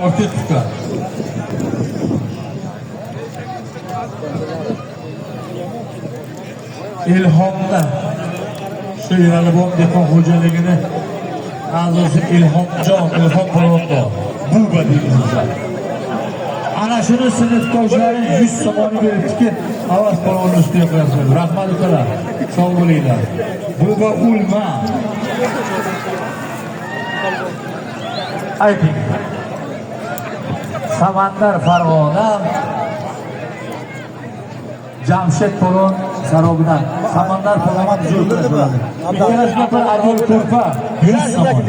Orta tutar. İlhamda şu Yalabon dehqon xo'jaligini a'zosi Ilhomjon, Ilhom Polvonda bu badiyimizda. Ana shuni sinfdoshlari 100 somoni beribdiki, avaz polvonni ustiga qo'yasiz. Rahmat ukalar. Sog' bo'linglar. Bu ulma. Ayting. Samandar Farg'ona Jamshid Polvon Sarobidan Samandar Polvon zo'r. Ikkalasiga bir Armon Ko'rpa 100 somon.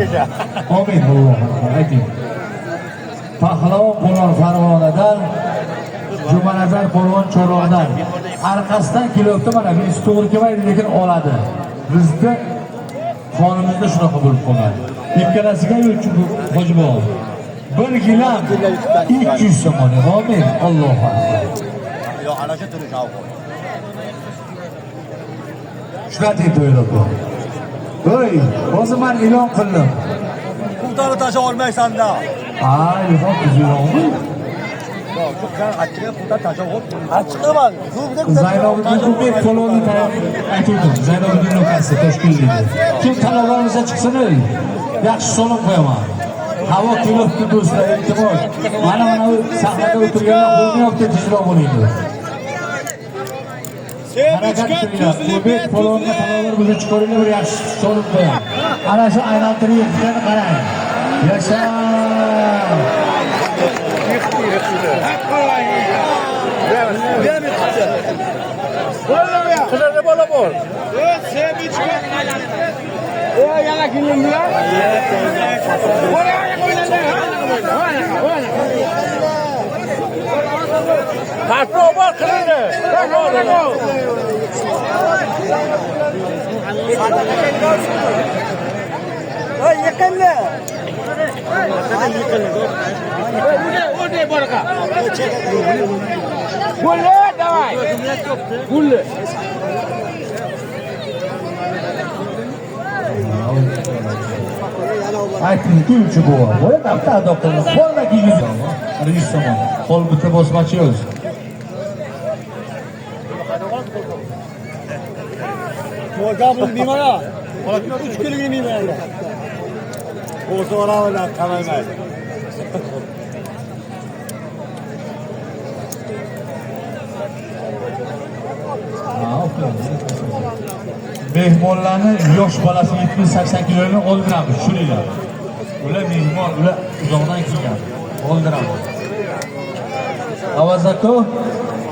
Amin Alloh. Ayting. Pahlavon Polvon Farg'onadan, Jumanazar Polvon Chorvoqdan. Arkasidan kelyapti, mana bunisi to'g'ri kelmaydi, lekin oladi. Bizda qonimizda shunaqa bo'lib qolgan. Ikkalasiga yo'lchi Hojiboy. 1 gilam 200 somon. Amin. Alloh akbar. Yo, ana shu turish avqo. Shunaqa to'ylab qo'y. Voy, hozir men e'lon qildim. Pultani tasha olmaysan-da. Ilhom tuzilmoqmi? Yo'q, sen achchiqqa pultani tasha ol. Achchiqman. Zaynobiddin Polvonni aytdim. Zaynobiddin ukasi Toshkentlik. Kim talaba olsa chiqsin, yaxshi solib qo'yaman. Havo kelibdi do'stlar, iltimos. Mana bu sahnada o'tirganlar bo'lmayapti, tezroq bo'linglar. Harakat qilinglar. Ko'bek Polvonni talabalar bizni chiqaringlar, bir yaxshi solib qo'ying. Ana shu aylantirishni qarang. Yasha! Yaqinda. Gulli, davay. Gulli. Ayting, kimchi bu? Voy, qapta doktorlar. Qo'lda kiygiz. 100 somon. Qo'l bitta bosmachi o'z. To'g'ri bemora. 3 kunlik bemora. O'zi oradan qamaymaydi. Mehmonlarni yosh bolasi 70-80 kiloni oldiramiz, shuninglar. Ular mehmon, ular uzoqdan kelgan. Oldiramiz. Avazako,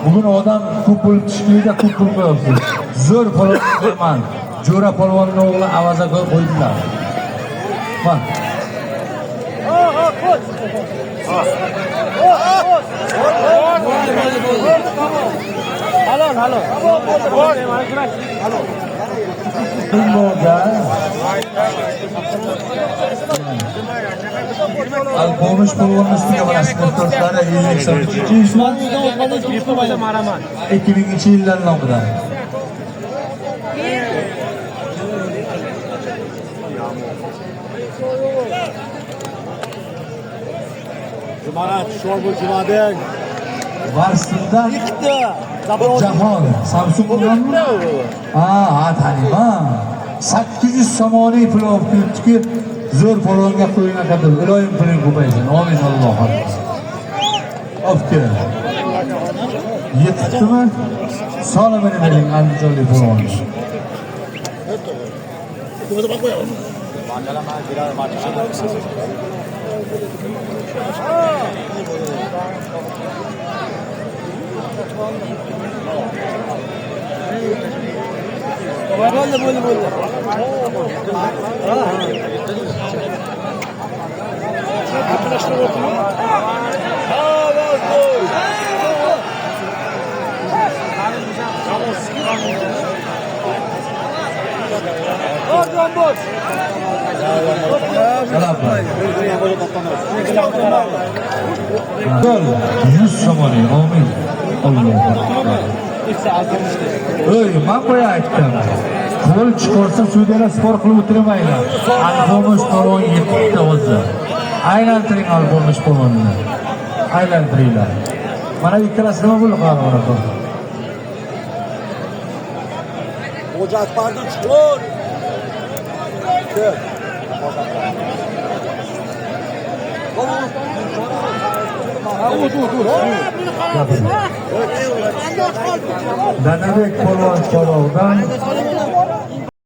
bugun odam ko'p bo'lib tushlikda ko'p pul qo'yapsiz. Zo'r polvon qo'yman. Jo'ra polvonning o'g'li Avazako qo'ydilar. Bak. Halol. Bunga Al-Bomish polvonni ustiga rasmiy tortlari 2000-yillar nomidan. Jumana sho'rbu jumadang. Varsdan Ikkita. Jahon Samsung bilanmi? Ha, taniyman. 800 somoniy pul olib kelibdiki, zo'r polvonga qo'ying akadim. Iloyim puling ko'paysin. Amin Alloh. Obke. Yetibdimi? Solimini bering andijonlik polvonni. Gol 100 somoni. Amin. Alloh. Ey, men qo'ya aytdim. Qo'l chiqarsa sudyalar sport qilib o'tirmaylar. Al-Bomish polvon yetibdi o'zi. Aylantiring al bo'lmish polvonni. Aylantiringlar. Mana ikkalasi nima bo'ldi qarag'ana bu? Ocak vardı çıkıyor. Danabek polvon Cholovdan